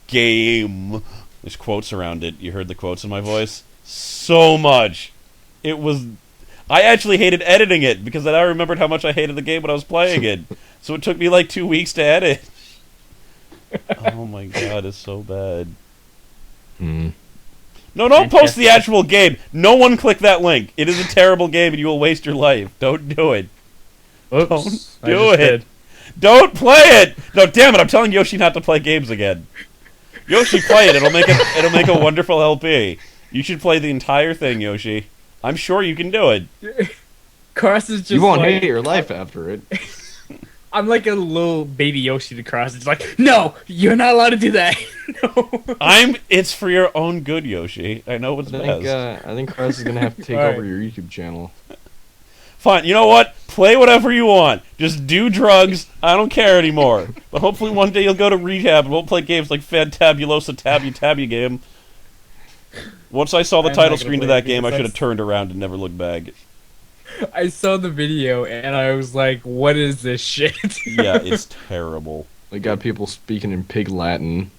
game. There's quotes around it. You heard the quotes in my voice? So much. It was... I actually hated editing it, because then I remembered how much I hated the game when I was playing it. So it took me like 2 weeks to edit. Oh my god, it's so bad. No, don't post the actual game. No one click that link. It is a terrible game and you will waste your life. Don't do it. Oops, Don't do it. Don't play it. No, damn it! I'm telling Yoshi not to play games again. Yoshi, play it. It'll make a wonderful LP. You should play the entire thing, Yoshi. I'm sure you can do it. Cross is just You won't hate your life after it. I'm like a little baby Yoshi to Cross. It's like, no, you're not allowed to do that. No. It's for your own good, Yoshi. I know what's best. I think Cross is gonna have to take over your YouTube channel. Fine, you know what? Play whatever you want. Just do drugs. I don't care anymore. But hopefully one day you'll go to rehab and won't play games like Fantabulosa Tabby Game. Once I saw the title screen to that game, I should have turned around and never looked back. I saw the video and I was like, what is this shit? Yeah, it's terrible. They got people speaking in Pig Latin.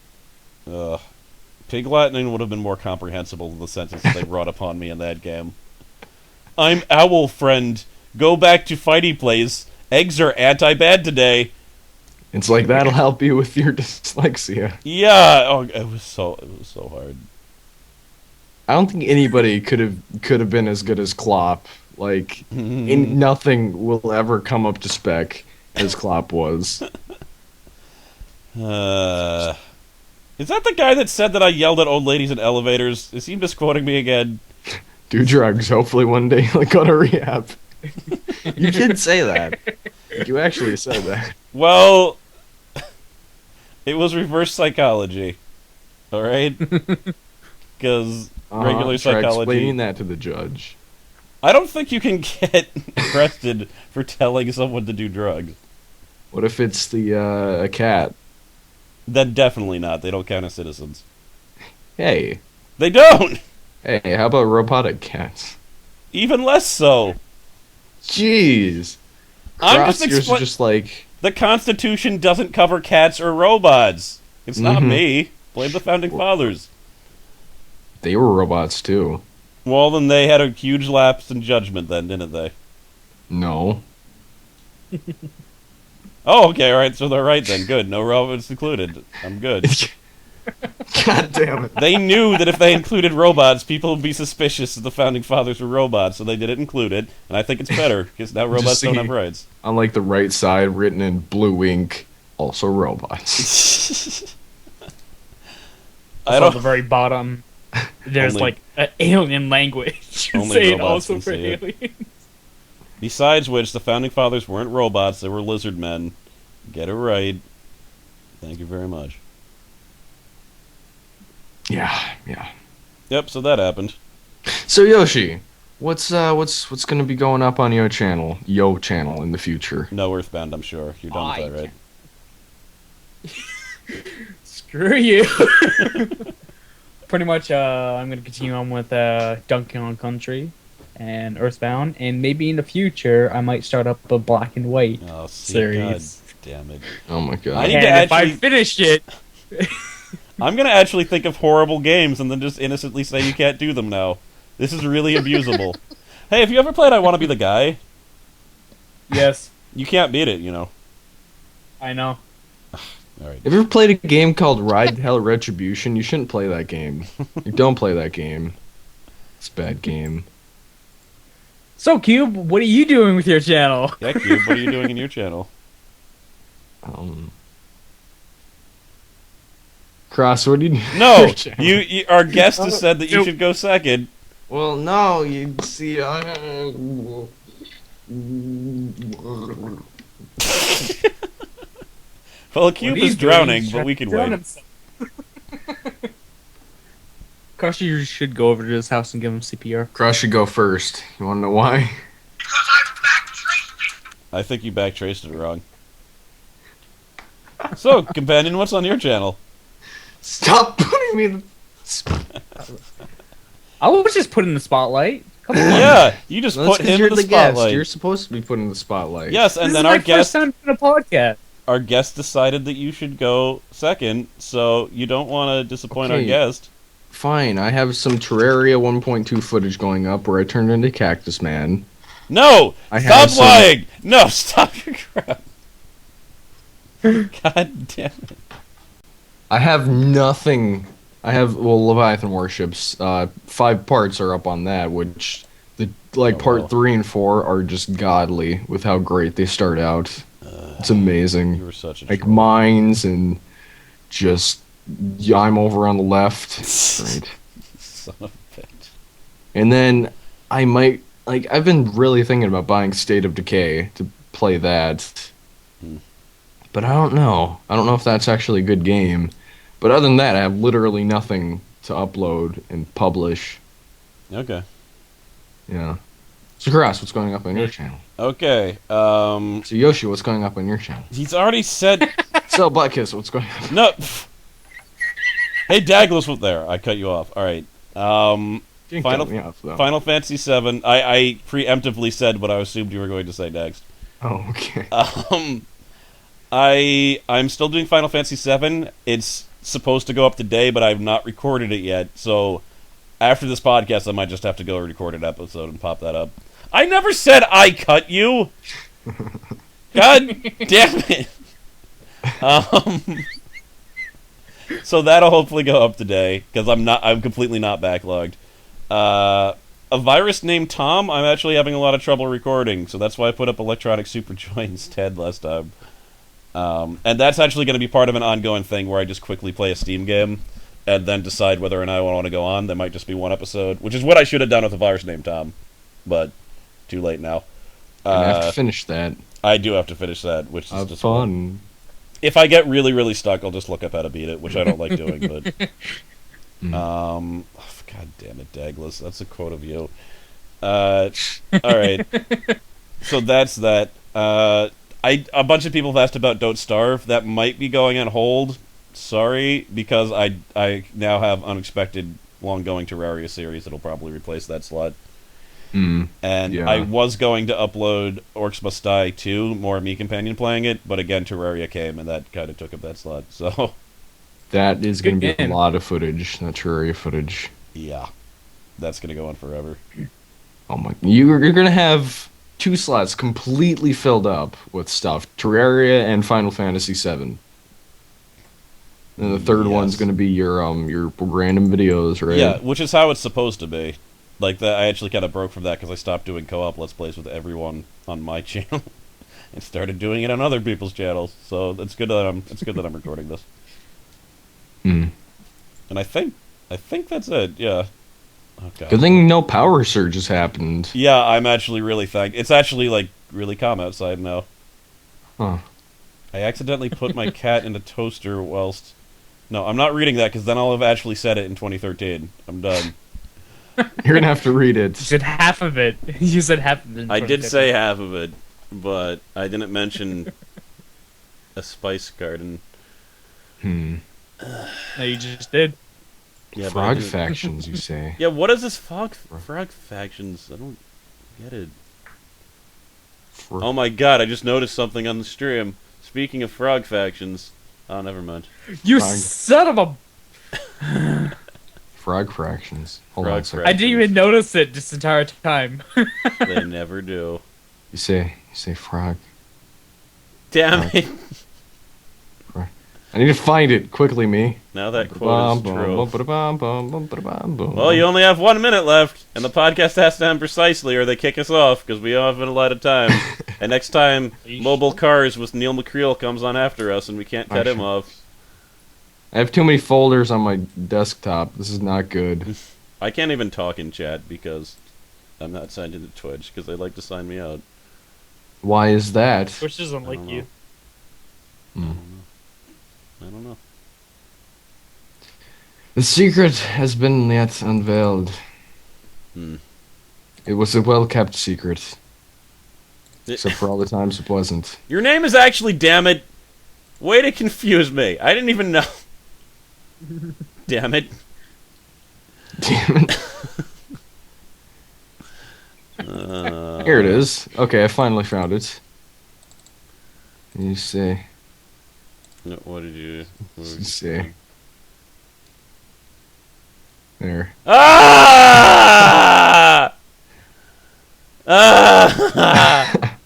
Pig Latin would have been more comprehensible than the sentences they brought upon me in that game. I'm Owl Friend. Go back to fighty place. Eggs are anti-bad today. It's like that'll help you with your dyslexia. Yeah. Oh, it was so hard. I don't think anybody could have been as good as Klopp. Like, nothing will ever come up to spec as Klopp was. Is that the guy that said that I yelled at old ladies in elevators? Is he misquoting me again? Do drugs. Hopefully one day he'll go to rehab. You did say that. You actually said that. Well, it was reverse psychology. All right? Because regular Try psychology... explaining that to the judge. I don't think you can get arrested for telling someone to do drugs. What if it's a cat? Then definitely not. They don't count as citizens. Hey. They don't! Hey, how about robotic cats? Even less so. Jeez. I'm just You're just like... The Constitution doesn't cover cats or robots. It's not me. Blame the Founding Fathers. They were robots, too. Well, then they had a huge lapse in judgment then, didn't they? No. Oh, okay, alright, so they're right then. Good. No robots included. I'm good. God damn it. They knew that if they included robots, people would be suspicious that the Founding Fathers were robots, so they didn't include it, and I think it's better, because now robots don't have rights. On, like, the right side, written in blue ink, also robots. On the very bottom, there's Only- like an alien language. Only saying robots also can for see it. aliens. Besides which, the Founding Fathers weren't robots, they were lizard men. Get it right. Thank you very much. Yeah. Yep, so that happened. So, Yoshi, what's gonna be going up on your channel, in the future? No Earthbound, I'm sure. You're done with that, right? Screw you. Pretty much, I'm going to continue on with Donkey Kong Country and Earthbound, and maybe in the future, I might start up a Black and White Oh, see, series. God damn it. Oh my god. I need And to if I actually- finish it, I'm gonna actually think of horrible games and then just innocently say you can't do them now. This is really abusable. Hey, have you ever played I Wanna Be the Guy? yes, You can't beat it, you know. I know. Alright. Have you ever played a game called Ride Hell Retribution? You shouldn't play that game. You don't play that game. It's a bad game. So, Cube, what are you doing with your channel? Yeah, Cube, what are you doing in your channel? Cross, what do you do? No! Your channel? You our guest has said that you should go second. Well, no, you see, Well, Cube is drowning, but we can wait. Crush, you should go over to his house and give him CPR. Cross should go first. You want to know why? I think you backtraced it wrong. So, companion, what's on your channel? Stop putting me in the... I was just put in the spotlight. Come on. Yeah, you just That's put 'cause him you're in the guest. spotlight. You're supposed to be put in the spotlight. Yes, and This then is our my guest first time doing a podcast. our guest decided that you should go second, so you don't want to disappoint our Okay. guest. Fine, I have some Terraria 1.2 footage going up where I turned into Cactus Man. No! I Stop have some- lying! No, stop your crap. God damn it. I have nothing. I have, well, Leviathan Warships. 5 parts are up on that, which, part wow. 3 and 4 are just godly with how great they start out. It's amazing. You were such a Like troll. mines and just, I'm over on the left. Right. Son of a bitch. And then I might, I've been really thinking about buying State of Decay to play that. But I don't know. I don't know if that's actually a good game. But other than that, I have literally nothing to upload and publish. Okay. Yeah. So, Cross, what's going up on your channel? Okay, So, Yoshi, what's going up on your channel? he's already said... So, Black Kiss, what's going up? No! Hey, Douglas was there. I cut you off. Alright. You can Final- cut me off, though. Final Fantasy VII. I preemptively said what I assumed you were going to say next. Oh, okay. I'm still doing Final Fantasy VII. It's supposed to go up today, but I've not recorded it yet. So after this podcast, I might just have to go record an episode and pop that up. I never said I cut you. God damn it. So that'll hopefully go up today because I'm completely not backlogged. A virus named Tom, I'm actually having a lot of trouble recording, so that's why I put up Electronic Superjoy instead last time. And that's actually going to be part of an ongoing thing where I just quickly play a Steam game and then decide whether or not I want to go on. There might just be one episode, which is what I should have done with a virus named Tom, but too late now. I have to finish that. I do have to finish that, which is just fun. If I get really, really stuck, I'll just look up how to beat it, which I don't like doing, but... God damn it, Douglas. That's a quote of you. Alright. So that's that. A bunch of people have asked about Don't Starve. That might be going on hold. Sorry, because I now have unexpected long-going Terraria series that'll probably replace that slot. And yeah. I was going to upload Orcs Must Die 2, more Me Companion playing it, but again, Terraria came, and that kind of took up that slot, so... That is going to be Again. a lot of footage, that Terraria footage. Yeah. That's going to go on forever. Oh my... You're going to have 2 slots completely filled up with stuff. Terraria and Final Fantasy VII. And the third one's Yes. going to be your random videos, right? Yeah, which is how it's supposed to be. Like, that, I actually kind of broke from that because I stopped doing co-op Let's Plays with everyone on my channel and started doing it on other people's channels. So it's good that I'm recording this. And I think that's it. Yeah. Oh, God. Good thing no power surges happened. Yeah, I'm actually really thankful. It's actually like really calm outside now. Huh. I accidentally put my cat in a toaster whilst. No, I'm not reading that because then I'll have actually said it in 2013. I'm done. You're going to have to read You it. said half of it. You said half of it. I did say half of it, but I didn't mention a spice garden. Hmm. No, you just did. Yeah, but I Frog didn't- factions, you say? Yeah, what is this frog factions? I don't get it. Oh my god, I just noticed something on the stream. Speaking of frog factions. Oh, never mind. You Frog. son of a... Frog fractions. Hold Frog on a second. I didn't even notice it this entire time. They never do. You say frog. Damn it. I need to find it quickly, me. Now that quote is true. Well, Well, you only have 1 minute left, and the podcast has to end precisely, or they kick us off, because we don't have a lot of time. And next time, Mobile Cars with Neil McCreel comes on after us, and we can't cut him off. I have too many folders on my desktop. This is not good. I can't even talk in chat, because I'm not signed into Twitch, because they like to sign me out. Why is that? Which doesn't I like don't you. know. I don't know. The secret has been yet unveiled. It was a well-kept secret. Except for all the times it wasn't. Your name is actually, damn it. Way to confuse me. I didn't even know. Damn it. Damn it. Here it is. Okay, I finally found it. You say. What did you say? There. Ah! Ah!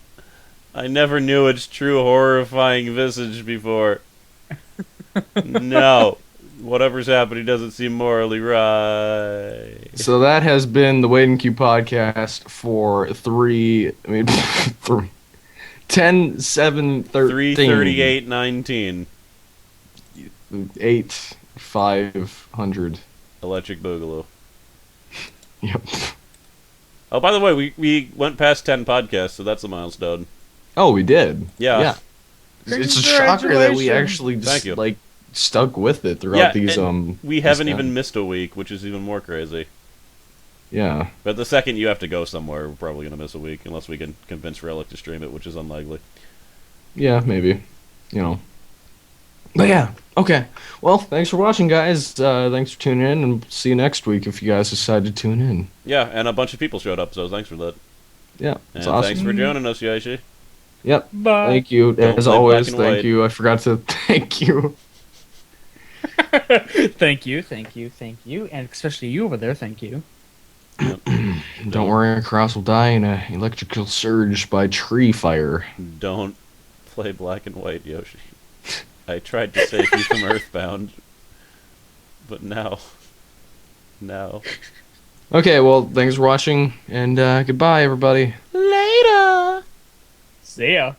I never knew its true horrifying visage before. No. Whatever's happening doesn't seem morally right. So that has been the Wait and Queue podcast for 10, 7, 13. 338.19. 8, 500. Electric Boogaloo. Yep. Oh, by the way, we went past 10 podcasts, so that's a milestone. Oh, we did. Yeah. It's a shocker that we Congratulations. actually Thank just, you. like, stuck with it throughout Yeah, these, and we haven't this even time. missed a week, which is even more crazy. Yeah. But the second you have to go somewhere, we're probably going to miss a week, unless we can convince Relic to stream it, which is unlikely. Yeah, maybe. You know. But yeah, okay. Well, thanks for watching, guys. Thanks for tuning in, and see you next week if you guys decide to tune in. Yeah, and a bunch of people showed up, so thanks for that. Yeah, And it's awesome. thanks for joining us, Yoshi. Yep. Bye. Thank you. Don't As play always, black and thank white. you. I forgot to thank you. Thank you, thank you, thank you, and especially you over there, thank you. Don't worry, Cross will die in an electrical surge by tree fire. Don't play black and white, Yoshi. I tried to save you from Earthbound, but now, Okay, well, thanks for watching, and goodbye, everybody. Later. See ya.